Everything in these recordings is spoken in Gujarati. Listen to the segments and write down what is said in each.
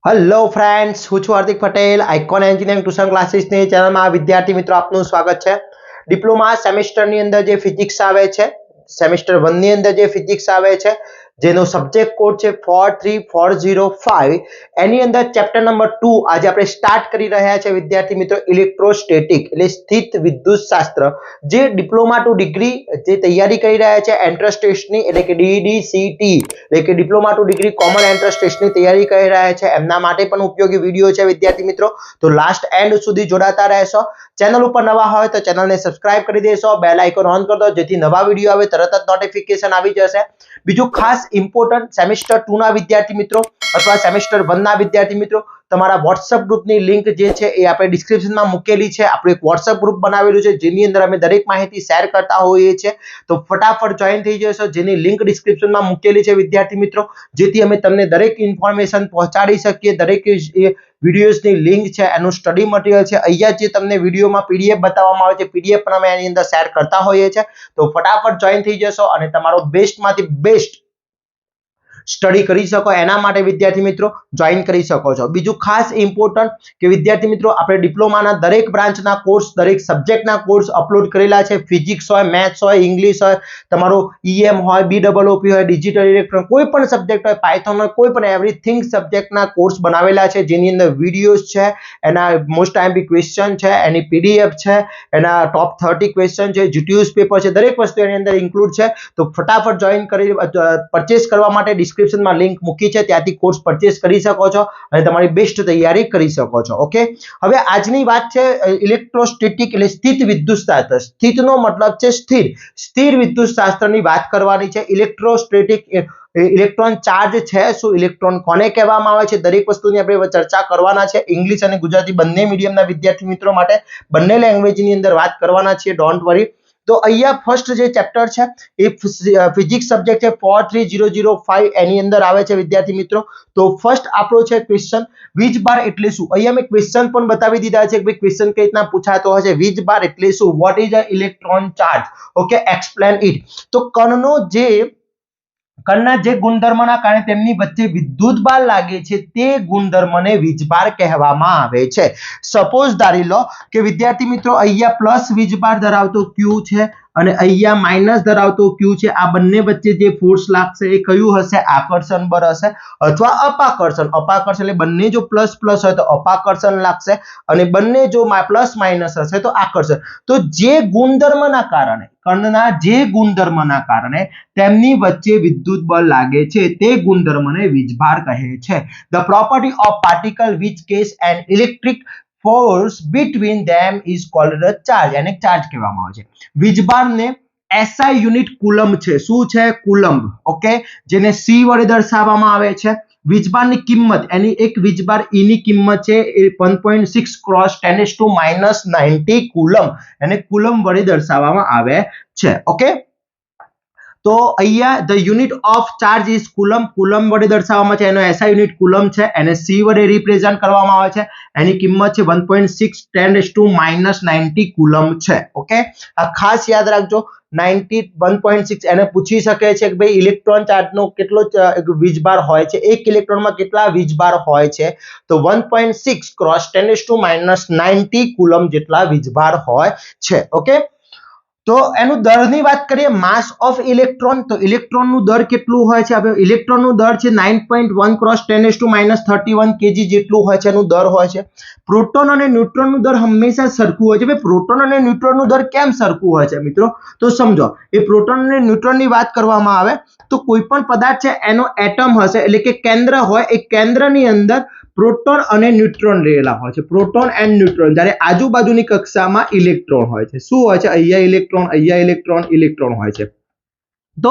હેલો ફ્રેન્ડ્સ, હું છું Hardik Patel. Icon engineering tuition ક્લાસીસની ચેનલમાં વિદ્યાર્થી મિત્રો આપનું સ્વાગત છે. ડિપ્લોમા સેમેસ્ટરની અંદર જે ફિઝિક્સ આવે છે, સેમેસ્ટર 1 ની અંદર જે ફિઝિક્સ આવે છે, જેનો સબ્જેક્ટ કોડ છે 43405, એની અંદર ચેપ્ટર નંબર 2 આજે આપણે સ્ટાર્ટ કરી રહ્યા છે વિદ્યાર્થી મિત્રો. ઇલેક્ટ્રોસ્ટેટિક એટલે સ્થિત વિદ્યુત શાસ્ત્ર, જે ડિપ્લોમા ટુ ડિગ્રી જે તૈયારી કરી રહ્યા છે એન્ટ્રન્સ ટેસ્ટની, એટલે કે DDCT એટલે કે diploma two degree common entrance ટેસ્ટની તૈયારી કરી રહ્યા છે, એમના માટે પણ ઉપયોગી વિડીયો છે વિદ્યાર્થી મિત્રો. તો લાસ્ટ એન્ડ સુધી જોડાતા રહેશો. ચેનલ ઉપર નવા હોય તો ચેનલને સબસ્ક્રાઇબ કરી દેશો, બેલ આઇકોન ઓન કરી દો જેથી નવા વિડીયો આવે તરત જ નોટિફિકેશન આવી જશે. બીજું ખાસ ઇમ્પોર્ટન્ટ, સેમેસ્ટર 2 ના વિદ્યાર્થી મિત્રો અથવા સેમેસ્ટર 1 ના વિદ્યાર્થી મિત્રો, તમારા WhatsApp ગ્રુપની લિંક જે છે એ આપણે ડિસ્ક્રિપ્શનમાં મૂકેલી છે. આપણે એક WhatsApp ગ્રુપ બનાવેલું છે જેની અંદર અમે દરેક માહિતી શેર કરતા હોઈએ છીએ. તો ફટાફટ જોઈન થઈ જશો, જેની લિંક ડિસ્ક્રિપ્શનમાં મૂકેલી છે વિદ્યાર્થી મિત્રો, જેથી અમે તમને દરેક ઇન્ફોર્મેશન પહોંચાડી શકીએ. દરેક વિડીયોઝની લિંક છે, એનું સ્ટડી મટીરિયલ છે, અહીંયા જે તમને વિડીયોમાં PDF બતાવવામાં આવે છે, PDF પણ અમે એની અંદર શેર કરતા હોઈએ છીએ. તો ફટાફટ જોઈન થઈ જશો અને તમારો બેસ્ટમાંથી બેસ્ટ સ્ટડી કરી શકો, એના માટે વિદ્યાર્થી મિત્રો જોઈન કરી શકો છો. બીજું ખાસ ઇમ્પોર્ટન્ટ કે વિદ્યાર્થી મિત્રો, આપણે ડિપ્લોમાના દરેક બ્રાન્ચના કોર્સ, દરેક સબ્જેક્ટના કોર્સ અપલોડ કરેલા છે. ફિઝિક્સ હોય, મેથ્સ હોય, ઇંગ્લિશ હોય, તમારો EM હોય, BOOP હોય, ડિજિટલ ઇલેક્ટ્રોન, કોઈ પણ સબ્જેક્ટ હોય, પાયથોન હોય, કોઈ પણ એવરીથિંગ સબ્જેક્ટના કોર્સ બનાવેલા છે, જેની અંદર વિડીયોઝ છે, એના મોસ્ટ ટાઈમ ક્વેશ્ચન છે, એની PDF છે, એના ટોપ 30 ક્વેશ્ચન છે, GTUS પેપર છે, દરેક વસ્તુ એની અંદર ઇન્ક્લુડ છે. તો ફટાફટ જોઈન કરી પરચેસ કરવા માટે ડિસ્ક્રિપ્શનમાં લિંક મૂકી છે, ત્યાંથી કોર્સ પરચેસ કરી શકો છો અને તમારી બેસ્ટ તૈયારી કરી શકો છો. ઓકે, હવે આજની વાત છે ઇલેક્ટ્રોસ્ટેટિક એટલે સ્થિત વિદ્યુત શાસ્ત્ર. સ્થિતનો મતલબ છે સ્થિર, સ્થિર વિદ્યુત શાસ્ત્રની વાત કરવાની છે. ઇલેક્ટ્રોસ્ટેટિક ઇલેક્ટ્રોન ચાર્જ છે શું, ઇલેક્ટ્રોન કોને કહેવામાં આવે છે, દરેક વસ્તુની આપણે ચર્ચા કરવાના છે. ઇંગ્લિશ અને ગુજરાતી બંને મીડિયમના વિદ્યાર્થી મિત્રો માટે બંને લેંગ્વેજની અંદર વાત કરવાના છીએ, ડોન્ટ વરી. તો અહીંયા ફર્સ્ટ જે ચેપ્ટર છે એ ફિઝિક્સ સબ્જેક્ટ છે 43005, એની અંદર આવે છે વિદ્યાર્થી મિત્રો. તો ફર્સ્ટ આપણો છે ક્વેશ્ચન, વીજ બાર એટલે શું. અહીંયા મેં ક્વેશ્ચન પણ બતાવી દીધા છે કે ભાઈ ક્વેશ્ચન કઈ રીતના પૂછાતો હશે. વીજ બાર એટલે શું, what is a electron charge, okay, explain it. તો કણના જે ગુણધર્મના કારણે તેમની વચ્ચે વિદ્યુત બાર લાગે છે, તે ગુણધર્મને વીજભાર કહેવામાં આવે છે. સપોઝ ધારી લો કે વિદ્યાર્થી મિત્રો, અહીંયા પ્લસ વીજભાર ધરાવતો Q છે અને અહીંયા માઇનસ ધરાવતો Q છે. આ બંને વચ્ચે જે ફોર્સ લાગશે એ કયું હશે, આકર્ષણ બળ હશે અથવા અપાકર્ષણ. અપાકર્ષણ એટલે બંને જો પ્લસ પ્લસ હોય તો અપાકર્ષણ લાગશે અને બંને જો પ્લસ માઇનસ હશે તો આકર્ષણ. તો જે ગુણધર્મના કારણે, કણના જે ગુણધર્મના કારણે તેમની વચ્ચે વિદ્યુત બળ લાગે છે, તે ગુણધર્મને વીજભાર કહે છે. The property of particle which cause an electric force between them is called a charge. એને ચાર્જ કહેવામાં આવે છે. વીજભારને SI યુનિટ કુલમ્બ છે. શું છે, કુલમ્બ. ઓકે, જેને C વડે દર્શાવવામાં આવે છે. વીજભારની કિંમત, એની એક વીજભાર E ની કિંમત છે એ 1.6 × 10⁻90 કુલમ્બ, એને કુલમ્બ વડે દર્શાવવામાં આવે છે. ઓકે, તો અહીંયા the unit of charge is coulomb, coulomb વડે દર્શાવવામાં છે, એનો SI યુનિટ કુલમ્બ છે, એને C વડે રિપ્રેઝન્ટ કરવામાં આવે છે, એની કિંમત છે 1.6 10⁻90 કુલમ્બ છે. ઓકે, આ ખાસ યાદ રાખજો. 1.6 એને પૂછી શકે છે કે ભાઈ ઇલેક્ટ્રોન ચાર્જનો કેટલો વીજભાર હોય છે, એક ઇલેક્ટ્રોનમાં કેટલા વીજભાર હોય છે, તો 1.6 × 10⁻90 કુલમ્બ જેટલા વીજભાર હોય છે. ઓકે, તો એનું દરની વાત કરીએ, માસ ઓફ ઇલેક્ટ્રોન, તો ઇલેક્ટ્રોનનું દર કેટલું હોય છે, આપણે ઇલેક્ટ્રોનનું દર છે 9.1 × 10⁻31 kg જેટલું હોય છે, એનું દર હોય છે. પ્રોટોન અને ન્યુટ્રોનનું દર હંમેશા સરખું હોય છે. ભાઈ પ્રોટોન અને ન્યુટ્રોનનું દર કેમ સરખું હોય છે મિત્રો, તો સમજો. એ પ્રોટોન અને ન્યુટ્રોનની વાત કરવામાં આવે તો કોઈ પણ પદાર્થ છે એનો એટમ હશે, એટલે કે કેન્દ્ર હોય, એ કેન્દ્રની અંદર પ્રોટોન અને ન્યુટ્રોન રહેલા હોય છે, પ્રોટોન એન્ડ ન્યુટ્રોન. જ્યારે આજુબાજુની કક્ષામાં ઇલેક્ટ્રોન હોય છે. શું હોય છે, અહીંયા ઇલેક્ટ્રોન, અહીંયા ઇલેક્ટ્રોન, ઇલેક્ટ્રોન હોય છે. તો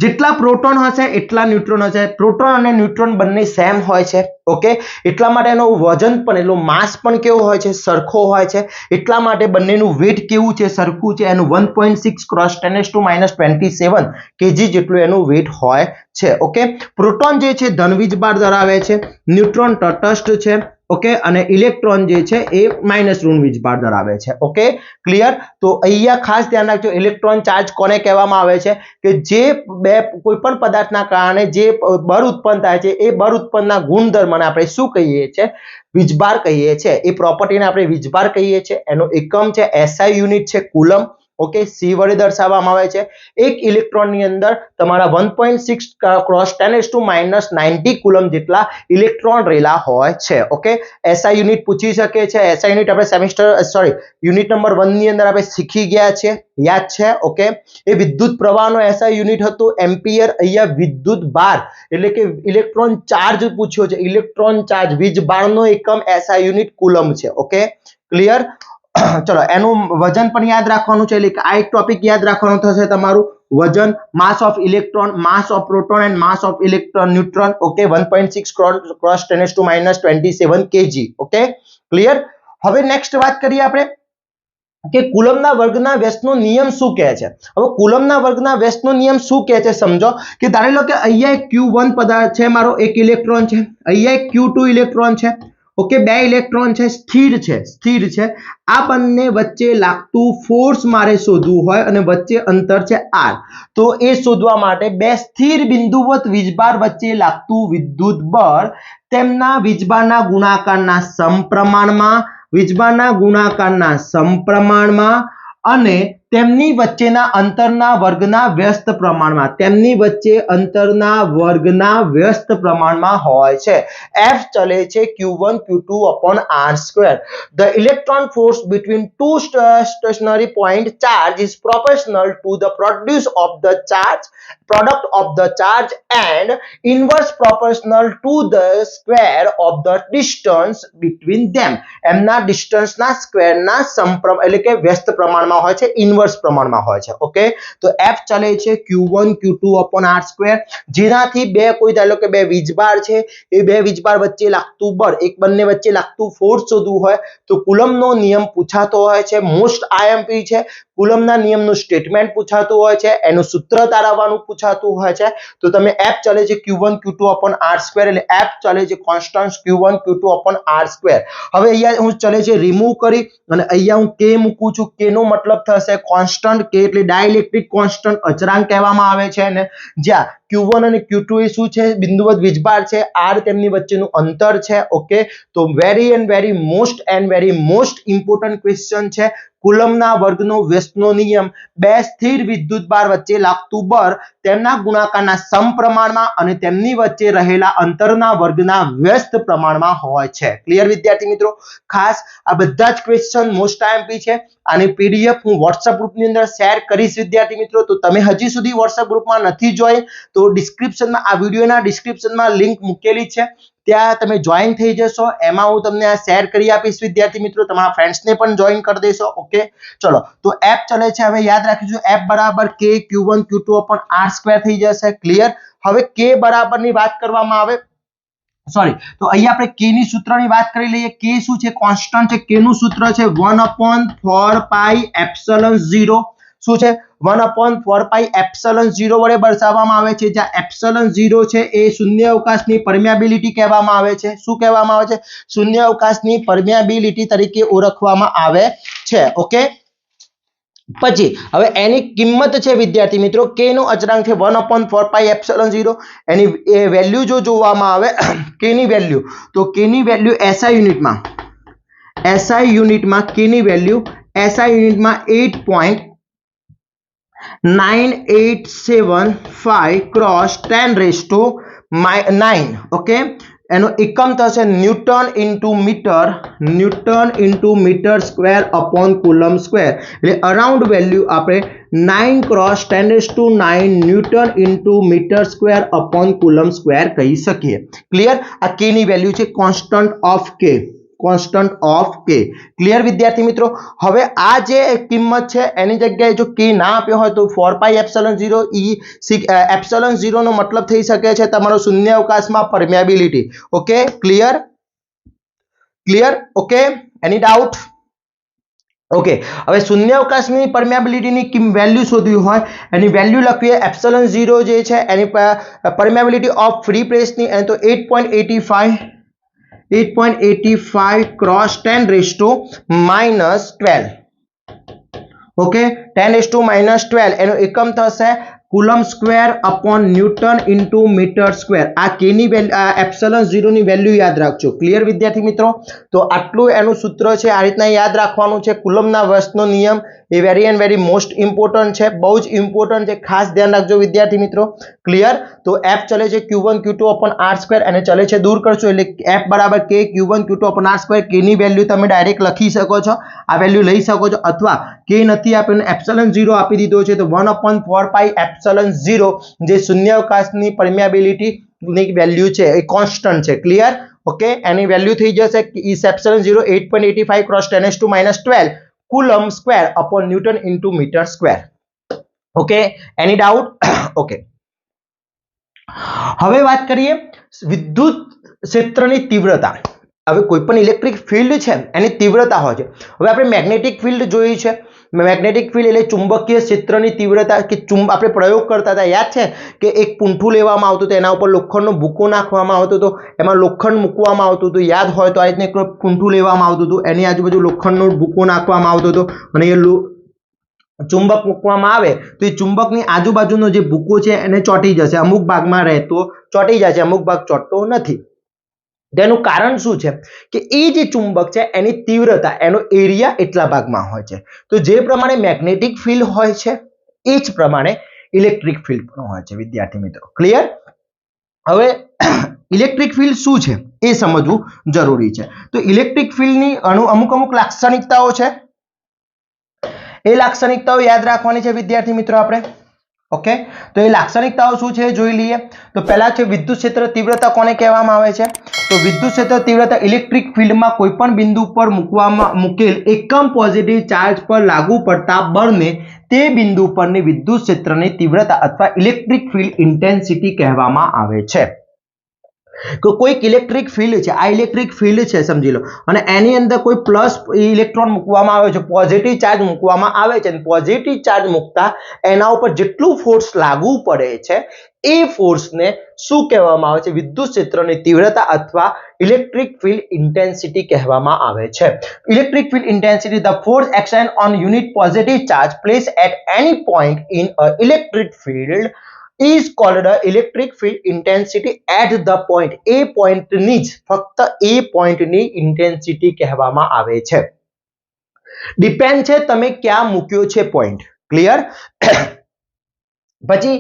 જેટલા પ્રોટોન હશે એટલા ન્યુટ્રોન હશે. પ્રોટોન અને ન્યુટ્રોન બંને સેમ હોય છે. ઓકે, એટલા માટે એનો વજન પણ, એટલો માસ પણ કેવો હોય છે, સરખો હોય છે. એટલા માટે બંનેનું વેટ કેવું છે, સરખું છે. એનું 1.6 × 10⁻27 kg જેટલું એનું વેટ હોય છે. ઓકે, પ્રોટોન જે છે ધન વીજભાર ધરાવે છે, ન્યુટ્રોન તટસ્થ છે. ઓકે, અને ઇલેક્ટ્રોન જે છે એ માઇનસ ઋણ વીજભાર ધરાવે છે. Okay, clear. તો અહીંયા ખાસ ધ્યાન રાખજો, ઇલેક્ટ્રોન ચાર્જ કોને કહેવામાં આવે છે કે જે બે કોઈ પણ પદાર્થના કારણે જે બળ ઉત્પન્ન થાય છે એ બળ ઉત્પન્નના ગુણધર્મને આપણે શું કહીએ છીએ? વીજભાર કહીએ છીએ. એ પ્રોપર્ટીને આપણે વીજભાર કહીએ છીએ. એનો એકમ છે SI યુનિટ છે કુલમ. ઓકે, C વડે દર્શાવવામાં આવે છે. એક ઇલેક્ટ્રોનની અંદર તમારા 1.6 ક્રોસ 10⁻⁻90 કુલમ જેટલા ઇલેક્ટ્રોન રહેલા હોય છે. ઓકે, SI યુનિટ પૂછી શકે છે. SI યુનિટ આપણે યુનિટ નંબર 1 ની અંદર આપણે શીખી ગયા છે, યાદ છે. ઓકે, એ વિદ્યુત પ્રવાહનો SI યુનિટ હતો એમ્પિયર. અહીંયા વિદ્યુત ભાર એટલે કે ઇલેક્ટ્રોન ચાર્જ પૂછ્યો છે. ઇલેક્ટ્રોન ચાર્જ વીજભારનો એકમ SI યુનિટ કુલમ છે. Okay, clear. ચલો, એનું વજન પણ યાદ રાખવાનું છે. એટલે આ એક ટોપિક યાદ રાખવાનું થશે તમારું. વજન, માસ of electron, mass of proton and mass of electron neutron. Okay, 1.6 cross 10⁻27 kg. Okay, clear. હવે નેક્સ્ટ વાત કરીએ આપણે કે કુલમના વર્ગના વ્યસ્તનો નિયમ શું કહે છે. હવે કુલમના વર્ગના વ્યસ્તનો નિયમ શું કહે છે સમજો. કે ધારી લો કે અહીંયા એક Q1 પદાર્થ છે, મારો એક ઇલેક્ટ્રોન છે. અહીંયા એક Q2 ઇલેક્ટ્રોન છે. ઓકે, બે ઇલેક્ટ્રોન છે, સ્થિર છે. આ બંને વચ્ચે લાગતું ફોર્સ મારે શોધવું હોય અને વચ્ચે અંતર છે r. તો એ શોધવા માટે બે સ્થિર બિંદુવત વીજભાર વચ્ચે લાગતું વિદ્યુત બળ તેમના વીજભારના ગુણાકારના સમપ્રમાણમાં અને તેમની વચ્ચેના અંતરના વર્ગના વ્યસ્ત પ્રમાણમાં હોય છે. F ચલે છે Q1 Q2 upon R square. The electron force between two stationary point charge is proportional to the product of the charge and inverse proportional to the square of the distance between them. એમના ડિસ્ટન્સના સ્ક્વેરના એટલે કે વ્યસ્ત પ્રમાણમાં હોય છે, ઇન્વર્સ પ્રમાણમાં હોય છે. ઓકે, તો F ચલે છે Q1 Q2 upon R square. જેનાથી કોઈ ધારો કે બે વીજભાર છે, એ બે વીજભાર વચ્ચે લાગતું બળ, એક બંને વચ્ચે લાગતું ફોર્સ શોધવું હોય તો કુલમનો નિયમ પૂછાતો હોય છે. મોસ્ટ IMP છે. કુલમના નિયમનું સ્ટેટમેન્ટ પૂછાતું હોય છે, એનું સૂત્ર તારવવાનું પૂછાતું હોય છે. તો તમે F ચલે છે Q1 Q2 upon R square, એટલે F ચલે છે constant Q1 Q2 upon R square. હવે અહીંયા હું ચલે છે રિમૂવ કરી અને અહીંયા હું K મૂકું છું. K નો મતલબ થશે કોન્સ્ટન્ટ. K એટલે ડાઇલેક્ટ્રિક કોન્સ્ટન્ટ, અચળાંક કહેવામાં આવે છે ને. જ્યાં Q1 અને Q2 એ શું છે? બિંદુવત વીજભાર છે. R તેમની વચ્ચેનું અંતર છે. ઓકે, તો વેરી મોસ્ટ ઇમ્પોર્ટન્ટ ક્વેશ્ચન છે. કુલમના વર્ગનો વ્યસ્તનો નિયમ બે સ્થિર વિદ્યુતભાર વચ્ચે લાગતું બળ તેમના ગુણાકારના સમપ્રમાણમાં અને તેમની વચ્ચે રહેલા અંતરના વર્ગના વ્યસ્ત પ્રમાણમાં હોય છે. ક્લિયર વિદ્યાર્થી મિત્રો? ખાસ આ બધા જ ક્વેશ્ચન મોસ્ટ IMP છે. આની PDF હું WhatsApp ગ્રુપની અંદર શેર કરીશ વિદ્યાર્થી મિત્રો. તો તમે હજી સુધી WhatsApp ગ્રુપમાં નથી જોઈન તો ડિસ્ક્રિપ્શનમાં, આ વિડીયોના ડિસ્ક્રિપ્શનમાં લિંક મૂકેલી છે, ત્યાં તમે જોઈન થઈ જશો. એમાં હું તમને આ શેર કરી આપીશ વિદ્યાર્થી મિત્રો. તમારા ફ્રેન્ડ્સને પણ જોઈન કરી દેશો. ઓકે, ચલો, તો F ચલે છે. હવે યાદ રાખીશું F બરાબર K Q1 Q2 upon R square થઈ જશે. ક્લિયર. હવે K બરાબરની વાત કરવામાં આવે, તો અહીંયા આપણે K ની સૂત્રની વાત કરી લઈએ. K શું છે? કોન્સ્ટન્ટ છે. K નું સૂત્ર છે 1/4πε0. શું છે? 1/4πε0 વડે દર્શાવવામાં આવે છે. જ્યાં ε0 છે એ શૂન્ય અવકાશની પરમિયાબિલિટી કહેવામાં આવે છે. શું કહેવામાં આવે છે? શૂન્ય અવકાશની પરમિયાબિલિટી તરીકે ઓળખવામાં આવે છે. ઓકે, પછી હવે એની કિંમત છે વિદ્યાર્થી મિત્રો, K નો અચળાંક છે 1/4πε0. એની વેલ્યુ જો જોવામાં આવે K ની વેલ્યુ, તો K ની વેલ્યુ SI યુનિટમાં K ની વેલ્યુ SI યુનિટમાં 8.9875 ક્રોસ 10⁻9. ઓકે, એનો એકમ થશે newton into metre square upon coulomb square. એટલે અરાઉન્ડ વેલ્યુ આપણે 9 cross 10⁹ newton into metre square upon coulomb square કહી શકીએ. ક્લિયર? આ K ની વેલ્યુ છે, કોન્સ્ટન્ટ ઓફ K. ક્લિયર વિદ્યાર્થી મિત્રો? હવે આ જે કિંમત છે એની જગ્યાએ જો K ના આપ્યો હોય તો 4πε0 ε0 નો મતલબ થઈ શકે છે તમારો શૂન્ય અવકાશમાં permeability. Okay, clear? Okay, any doubt? Okay, હવે શૂન્ય અવકાશની પરમિયાબિલિટીની વેલ્યુ શોધવી હોય, એની વેલ્યુ લખીએ. ε0 જે છે એની પરમિયાબિલિટી ઓફ ફ્રી પ્રેસની, તો 8.85 8.85 क्रॉस 10⁻⁻12 ओके 10⁻⁻12 એનો એકમ થશે coulomb square upon newton into metre square. આ કે ની એપ્સિલોન 0 ની વેલ્યુ યાદ રાખજો। ક્લિયર વિદ્યાર્થી મિત્રો? તો આટલું એનું સૂત્ર છે, આ રીતના યાદ રાખવાનું છે। કુલમના વર્ષનો નિયમ એ very and very most important છે, બહુ જ ઇમ્પોર્ટન્ટ છે, ખાસ ધ્યાન રાખજો વિદ્યાર્થી મિત્રો। ક્લિયર? તો f ચલે છે q1 q2 અપોન r² અને ચલે છે દૂર કરશો એટલે f બરાબર k q1 q2 upon r²। k ની વેલ્યુ તમે ડાયરેક્ટ લખી શકો છો, આ વેલ્યુ લઈ શકો છો, અથવા k નથી આપ્યું એપ્સિલોન 0 આપી દીધો છે તો 1/4 પાઈ એપ્સિલોન 0 જે શૂન્યાવકાશની પરમિયાબિલિટી ની વેલ્યુ છે એ કોન્સ્ટન્ટ છે। ક્લિયર? ઓકે, એની વેલ્યુ થઈ જશે is epsilon 0 8.85 cross 10⁻12 coulomb square upon newton into metre square. Okay, any doubt? Okay, હવે વાત કરીએ વિદ્યુત ક્ષેત્રની તીવ્રતા। હવે કોઈ પણ ઇલેક્ટ્રિક ફિલ્ડ છે એની તીવ્રતા હોય છે। હવે આપણે મેગ્નેટિક ફિલ્ડ જોઈ છે। મેગ્નેટિક ફિલ્ડ એટલે ચુંબકીય ક્ષેત્રની તીવ્રતા કે આપણે પ્રયોગ કરતા હતા, યાદ છે કે એક પૂંઠું લેવામાં આવતું હતું, એના ઉપર લોખંડનો ભૂકો નાખવામાં આવતો હતો, એમાં લોખંડ મૂકવામાં આવતું હતું, યાદ હોય તો આ રીતના એક પૂંઠું લેવામાં આવતું હતું, એની આજુબાજુ લોખંડનો ભૂકો નાખવામાં આવતો હતો અને એ ચુંબક મૂકવામાં આવે તો એ ચુંબકની આજુબાજુનો જે ભૂકો છે એને ચોંટી જશે, અમુક ભાગમાં રહેતો ચોંટી જાય છે, અમુક ભાગ ચોંટતો નથી। તેનું કારણ શું છે કે એ જે ચુંબક છે એની તીવ્રતા, એનો એરિયા એટલા ભાગમાં હોય છે। તો જે પ્રમાણે મેગ્નેટિક ફિલ્ડ હોય છે એ જ પ્રમાણે ઇલેક્ટ્રિક ફિલ્ડ પણ હોય છે વિદ્યાર્થી મિત્રો। ક્લિયર? હવે ઇલેક્ટ્રિક ફિલ્ડ શું છે એ સમજવું જરૂરી છે। તો ઇલેક્ટ્રિક ફિલ્ડની અમુક લાક્ષણિકતાઓ છે, એ લાક્ષણિકતાઓ યાદ રાખવાની છે વિદ્યાર્થી મિત્રો આપણે। ઓકે, તો એ લાક્ષણિકતાઓ શું છે જોઈ લઈએ। તો પહેલા છે વિદ્યુત ક્ષેત્ર તીવ્રતા કોને કહેવામાં આવે છે? તો વિદ્યુત ક્ષેત્ર તીવ્રતા ઇલેક્ટ્રિક ફિલ્ડમાં કોઈપણ બિંદુ પર મૂકેલ એકમ પોઝિટિવ ચાર્જ પર લાગુ પડતા બળને તે બિંદુ પરની વિદ્યુત ક્ષેત્રની તીવ્રતા અથવા ઇલેક્ટ્રિક ફિલ્ડ ઇન્ટેન્સિટી કહેવામાં આવે છે। તો કોઈક ઇલેક્ટ્રિક ફિલ્ડ છે, આ ઇલેક્ટ્રિક ફિલ્ડ છે સમજી લો, અને એની અંદર કોઈ પ્લસ ઇલેક્ટ્રોન મૂકવામાં આવે છે, પોઝિટિવ ચાર્જ મૂકવામાં આવે છે, અને પોઝિટિવ ચાર્જ મૂકતા એના ઉપર જેટલું ફોર્સ લાગુ પડે છે એ ફોર્સને શું કહેવામાં આવે છે? વિદ્યુત ક્ષેત્રની તીવ્રતા અથવા ઇલેક્ટ્રિક ફિલ્ડ ઇન્ટેન્સિટી કહેવામાં આવે છે। Electric field intensity the force action on unit positive charge place at any point in a electric field is called electric field intensity at the point। એ પોઈન્ટની જ ફક્ત એ પોઈન્ટની ઇન્ટેન્સિટી કહેવામાં આવે છે। ડિપેન્ડ છે તમે ક્યાં મૂક્યો છે પોઈન્ટ। ક્લિયર? પછી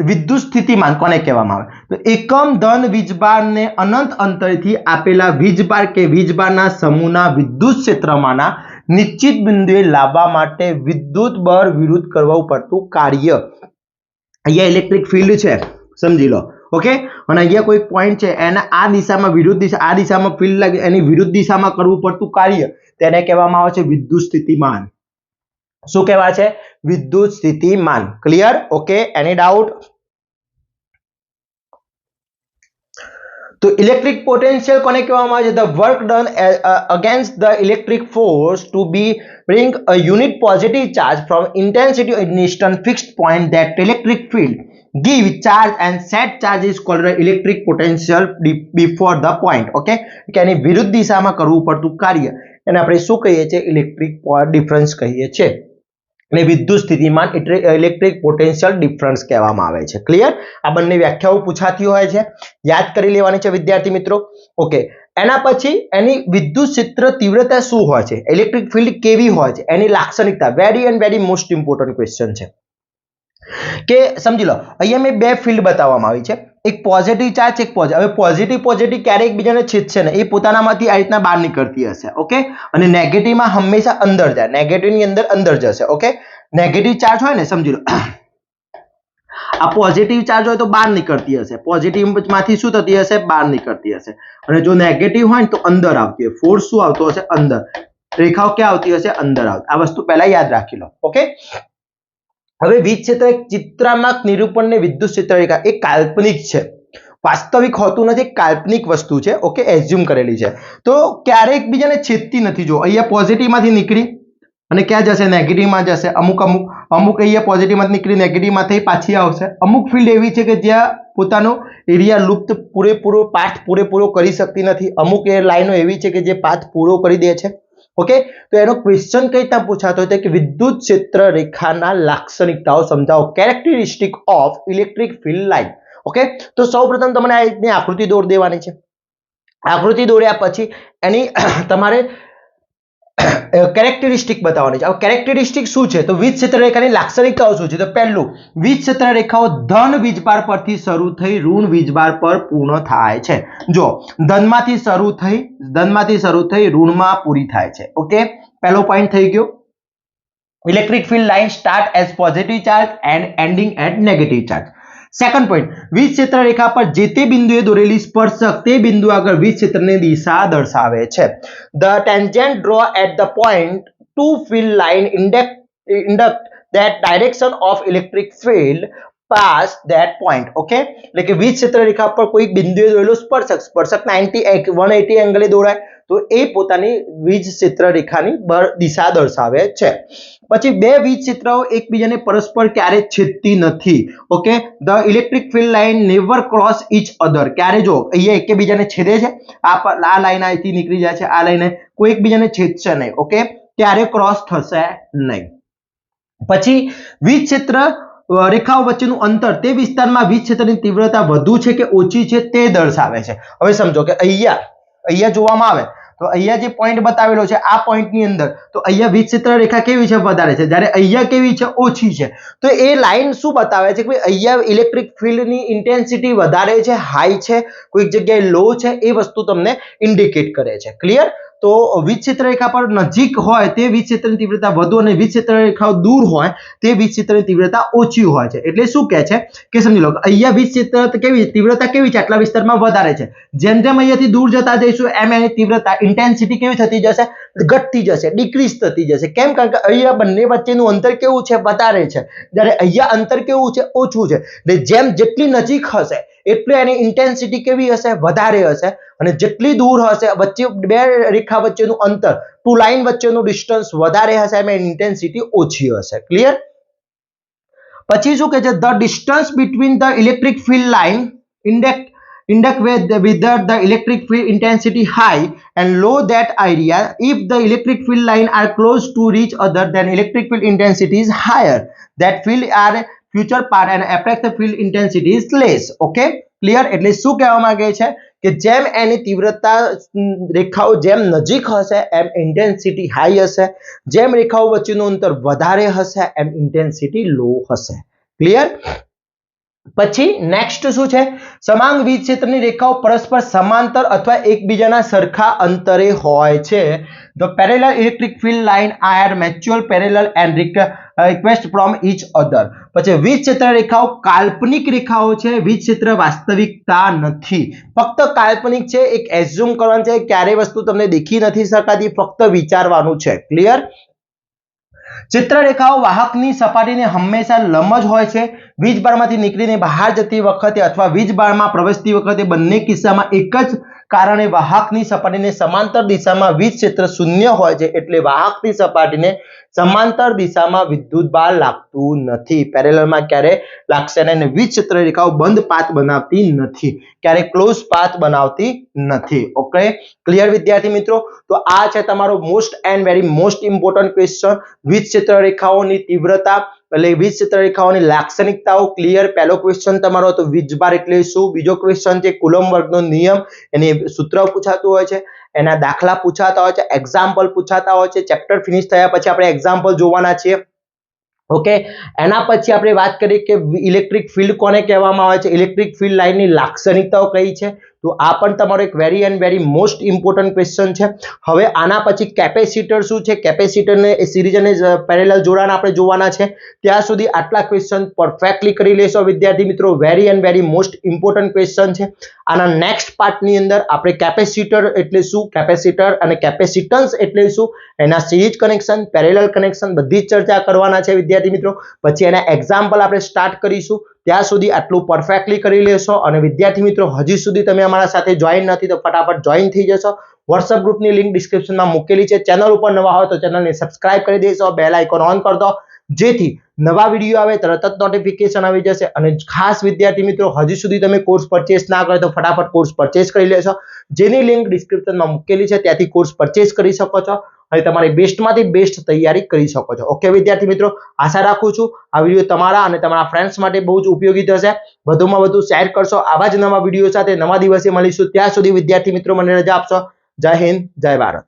વિદ્યુત સ્થિતિમાન કોને કહેવામાં આવે? તો એકમ ધન વીજભારને અનંત અંતરથી આપેલા વીજભાર કે વીજભારના સમૂહના વિદ્યુત ક્ષેત્રમાંના નિશ્ચિત બિંદુએ લાવવા માટે વિદ્યુત બળ વિરુદ્ધ કરવું પડતું કાર્ય। અહીંયા ઇલેક્ટ્રિક ફિલ્ડ છે સમજી લો। ઓકે, અને અહીંયા કોઈ પોઈન્ટ છે એને આ દિશામાં વિરુદ્ધ દિશા, આ દિશામાં ફિલ્ડ લાગે એની વિરુદ્ધ દિશામાં કરવું પડતું કાર્ય તેને કહેવામાં આવે છે વિદ્યુત સ્થિતિમાન। શું કહેવાય છે? વિદ્યુત સ્થિતિમાન। ક્લિયર? Okay, any doubt? તો ઇલેક્ટ્રિક પોટેન્શિયલ કોને કહેવામાં આવે છે? The work done against the electric force to be bring a unit positive charge from intensity in distant fixed point that electric field give charge and set charge is called electric potential before the point। Okay, કે એની વિરુદ્ધ દિશામાં કરવું પડતું કાર્ય એને આપણે શું કહીએ છીએ? ઇલેક્ટ્રિક ડિફરન્સ કહીએ છીએ, અને વિદ્યુત સ્થિતિમાન એટલે ઇલેક્ટ્રિક પોટેન્શિયલ ડિફરન્સ કહેવામાં આવે છે। ક્લિયર? આ બંને વ્યાખ્યાઓ પૂછાતી હોય છે, યાદ કરી લેવાની છે વિદ્યાર્થી મિત્રો। ઓકે, એના પછી એની વિદ્યુત ક્ષેત્ર તીવ્રતા શું હોય છે, ઇલેક્ટ્રિક ફિલ્ડ કેવી હોય છે, એની લાક્ષણિકતા very and very most important question છે કે સમજી લો અહીંયા મેં બે ફિલ્ડ બતાવવામાં આવી છે, એક પોઝિટિવ ચાર્જ, એક પોઝિટિવ। હવે પોઝિટિવ ક્યારે એકબીજાને છેદશે ને, એ પોતાનામાંથી આ રીતના બહાર નીકળતી હશે। ઓકે, અને નેગેટિવમાં હંમેશા અંદર જાય, નેગેટિવની અંદર જશે। ઓકે, નેગેટિવ ચાર્જ હોય ને સમજી લો આ પોઝિટિવ ચાર્જ હોય તો બહાર નીકળતી હશે, પોઝિટિવ માંથી શું થતી હશે? બહાર નીકળતી હશે, અને જો નેગેટિવ હોય ને તો અંદર આવતી હોય, ફોર્સ શું આવતો હશે? અંદર, રેખાઓ ક્યાં આવતી હશે? અંદર આવતી। આ વસ્તુ પહેલા યાદ રાખી લો। ઓકે, હવે વીજ ક્ષેત્ર ચિત્રાત્મક નિરૂપણને વિદ્યુત ક્ષેત્ર રેખા એ કાલ્પનિક છે, વાસ્તવિક હોતું નથી, કાલ્પનિક વસ્તુ છે। ઓકે, એઝ્યુમ કરેલી છે, તો ક્યારેય એકબીજાને છેદતી નથી। જો અહીંયા પોઝિટિવ માંથી નીકળી અને ક્યાં જશે? નેગેટિવમાં જશે। અમુક અહીંયા પોઝિટિવમાંથી નીકળી નેગેટિવમાંથી પાછી આવશે। અમુક ફિલ્ડ એવી છે કે જ્યાં પોતાનો એરિયા લુપ્ત પૂરેપૂરો પાથ પૂરેપૂરો કરી શકતી નથી. અમુક એ લાઈનો એવી છે કે જે પાથ પૂરો કરી દે છે. ઓકે, તો એનો ક્વેશ્ચન કઈ રીતના પૂછાતો હોય કે વિદ્યુત ક્ષેત્ર રેખાના લાક્ષણિકતાઓ સમજાવો, characteristic of electric field line. Okay, તો સૌપ્રથમ તમને આ રીતની આકૃતિ દોરી દેવાની છે. આકૃતિ દોર્યા પછી એની તમારે કેરેક્ટરિસ્ટિક બતાવવાની છે. હવે કેરેક્ટરિસ્ટિક શું છે તો વીજ ક્ષેત્ર રેખાની લાક્ષણિકતાઓ શું છે તો પહેલું, વીજ ક્ષેત્ર રેખાઓ ધન વીજભાર પરથી શરૂ થઈ ઋણ વીજભાર પર પૂર્ણ થાય છે. જો ધનમાંથી શરૂ થઈ ઋણમાં પૂરી થાય છે. ઓકે, પહેલો પોઈન્ટ થઈ ગયો. Electric field line start as positive charge and ending at negative charge. Second point, વીજ ક્ષેત્ર રેખા પર જે તે બિંદુએ દોરેલી સ્પર્શક તે બિંદુ આગળ વીજ ક્ષેત્રની દિશા દર્શાવે છે. The tangent draw at the point to field line induct that direction of electric field past that point. Okay, એટલે કે વીજ ક્ષેત્ર રેખા પર કોઈ બિંદુએ દોરેલો સ્પર્શક 180 એંગલે દોરાય તો એ પોતાની વીજ ક્ષેત્ર રેખાની દિશા દર્શાવે છે. પછી બે વીજ ક્ષેત્રો એકબીજાને પરસ્પર ક્યારે છેદતી નથી. Okay, the electric field line never cross each other. ક્યારે જો અહીંયા એકબીજાને છેદે છે, આ લાઈન અહીંથી નીકળી જાય છે, આ લાઈન કોઈ એકબીજાને છેદશે નહીં. ઓકે, ક્યારે ક્રોસ થશે નહીં. પછી વીજ ક્ષેત્ર રેખાઓ વચ્ચેનું અંતર તે વિસ્તારમાં વીજ ક્ષેત્રની તીવ્રતા વધુ છે કે ઓછી છે તે દર્શાવે છે. હવે સમજો કે અહીંયા જોવામાં આવે તો અહીંયા જે પોઈન્ટ બતાવેલો છે આ પોઈન્ટની અંદર તો અહીંયા વીજ ક્ષેત્ર રેખા કેવી છે વધારે છે, જ્યારે અહીંયા કેવી છે ઓછી છે. તો એ લાઈન શું બતાવે છે કે અહીંયા ઇલેક્ટ્રિક ફિલ્ડની ઇન્ટેન્સિટી વધારે છે, હાઈ છે, કોઈક જગ્યાએ લો છે, એ વસ્તુ તમને ઇન્ડિકેટ કરે છે. ક્લિયર? તો વીજ ક્ષેત્ર રેખા પર નજીક હોય તે વીજ ક્ષેત્રની તીવ્રતા વધુ અને વીજ ક્ષેત્ર રેખાઓ દૂર હોય તે વીજ ક્ષેત્રની તીવ્રતા ઓછી હોય છે. એટલે શું કહે છે કે સમજી લો અહીંયા વીજ ક્ષેત્ર તીવ્રતા કેવી છે આટલા વિસ્તારમાં વધારે છે, જેમ જેમ અહીંયાથી દૂર જતા જઈશું એમ એની તીવ્રતા ઇન્ટેન્સિટી કેવી થતી જશે, ઘટતી જશે, ડિક્રીઝ થતી જશે. કેમ? કારણ કે અહીંયા બંને વચ્ચેનું અંતર કેવું છે વધારે છે, જ્યારે અહીંયા અંતર કેવું છે ઓછું છે. એટલે જેમ જેટલી નજીક હશે એટલે એની ઇન્ટેન્સિટી કેવી હશે વધારે હશે, અને જેટલી દૂર હશે વચ્ચે બે રેખા વચ્ચેનું અંતર ટુ લાઇન વચ્ચેનું ડિસ્ટન્સ વધારે હશે એમ એની ઇન્ટેન્સિટી ઓછી હશે. ક્લિયર? પછી શું કહે છે the distance between the electric field line induct whether the electric field intensity high and low that area. If the electric field line are close to each other then electric field intensity is higher, that field are future part and affect the field intensity is less. Okay, clear? એટલે શું કહેવા માંગે છે કે જેમ એની તીવ્રતા રેખાઓ જેમ નજીક હશે એમ ઇન્ટેન્સિટી હાઈ હશે, જેમ રેખાઓ વચ્ચેનું અંતર વધારે હશે એમ ઇન્ટેન્સિટી લો હશે. ક્લિયર? પછી નેક્સ્ટ શું છે, સમાંગ વીજ ક્ષેત્રની રેખાઓ પરસ્પર સમાંતર અથવા એકબીજાના સરખા અંતરે હોય છે. The parallel electric field line are mutual parallel and request from each other. પછી વીજ ક્ષેત્ર રેખાઓ કાલ્પનિક રેખાઓ છે, વીજ ક્ષેત્ર વાસ્તવિકતા નથી, ફક્ત કાલ્પનિક છે. એક એઝ્યુમ કરવાનું છે, ક્યારે વસ્તુ તમને દેખી નથી શકાતી, ફક્ત વિચારવાનું છે. ક્લિયર? ચિત્રરેખાઓ વાહકની સપાટીને હંમેશા લંબ જ હોય છે. વીજભારમાંથી નીકળીને બહાર જતી વખતે અથવા વીજભારમાં પ્રવેશતી વખતે બંને કિસ્સામાં એક જ કારણે વાહકની સપાટીને સમાંતર દિશામાં વીજ ક્ષેત્ર શૂન્ય હોય છે, એટલે વાહકની સપાટીને સમાંતર દિશામાં વિદ્યુતભાર લાગતું નથી. પેરેલલમાં ક્યારે લાગશે નહીં. વીજ ક્ષેત્ર રેખાઓ બંધ પાથ બનાવતી નથી, ક્યારે ક્લોઝ પાથ બનાવતી નથી. ઓકે, ક્લિયર વિદ્યાર્થી મિત્રો? તો આ છે તમારો most and very most important question, વીજ ક્ષેત્ર રેખાઓની તીવ્રતા એટલે વીજ ક્ષેત્ર રેખાઓની લાક્ષણિકતાઓ. ક્લિયર? પહેલો ક્વેશ્ચન તમારો હતો વીજભાર એટલે શું, બીજો ક્વેશ્ચન છે કુલમ્બ વર્ગનો નિયમ, એની સૂત્ર પૂછાતું હોય છે, એના દાખલા પૂછાતા હોય છે, એક્ઝામ્પલ પૂછાતા હોય છે. ચેપ્ટર ફિનિશ થયા પછી આપણે એક્ઝામ્પલ જોવાના છીએ. ઓકે, એના પછી આપણે વાત કરીએ કે ઇલેક્ટ્રિક ફિલ્ડ કોને કહેવામાં આવે છે, ઇલેક્ટ્રિક ફિલ્ડ લાઇનની લાક્ષણિકતાઓ કઈ છે. તો આ પણ તમારો એક very and very most important question છે. હવે આના પછી કેપેસિટર શું છે, કેપેસિટરને સિરીઝ અને પેરેલલ જોડાણ આપણે જોવાના છે. ત્યાં સુધી આટલા ક્વેશ્ચન પરફેક્ટલી કરી લેશો વિદ્યાર્થી મિત્રો. Very and very most important question છે. આના નેક્સ્ટ પાર્ટની અંદર આપણે કેપેસિટર એટલે શું, કેપેસિટર અને કેપેસિટન્સ એટલે શું, એના સિરીઝ કનેક્શન, પેરેલલ કનેક્શન બધી જ ચર્ચા કરવાના છે વિદ્યાર્થી મિત્રો. પછી એના એક્ઝામ્પલ આપણે સ્ટાર્ટ કરીશું. ત્યાં સુધી આટલું પરફેક્ટલી કરી લેશો. અને વિદ્યાર્થી મિત્રો હજી સુધી તમે અમારા સાથે જોઈન નથી તો ફટાફટ જોઈન થઈ જશો. વોટ્સએપ ગ્રુપની લિંક ડિસ્ક્રિપ્શનમાં મૂકેલી છે. ચેનલ ઉપર નવા હોય તો ચેનલને સબસ્ક્રાઇબ કરી દેશો, બેલ આઇકોન ઓન કરી દો, જેથી નવા વિડીયો આવે તરત જ નોટિફિકેશન આવી જશે। અને ખાસ વિદ્યાર્થી મિત્રો હજી સુધી તમે કોર્સ પરચેસ ના કર્યો તો ફટાફટ કોર્સ પરચેસ કરી લેશો, જેની લિંક ડિસ્ક્રિપ્શનમાં મૂકેલી છે, ત્યાંથી કોર્સ પરચેસ કરી શકો છો અને તમારી બેસ્ટમાંથી બેસ્ટ તૈયારી કરી શકો છો। ઓકે વિદ્યાર્થી મિત્રો, આશા રાખું છું આ વિડીયો તમારા અને તમારા ફ્રેન્ડ્સ માટે બહુ જ ઉપયોગી થશે। વધુમાં વધુ શેર કરશો। આવા જ નવા વિડીયો સાથે નવા દિવસે મળીશું, ત્યાં સુધી વિદ્યાર્થી મિત્રો મને રજા આપશો। જય હિન્દ, જય ભારત।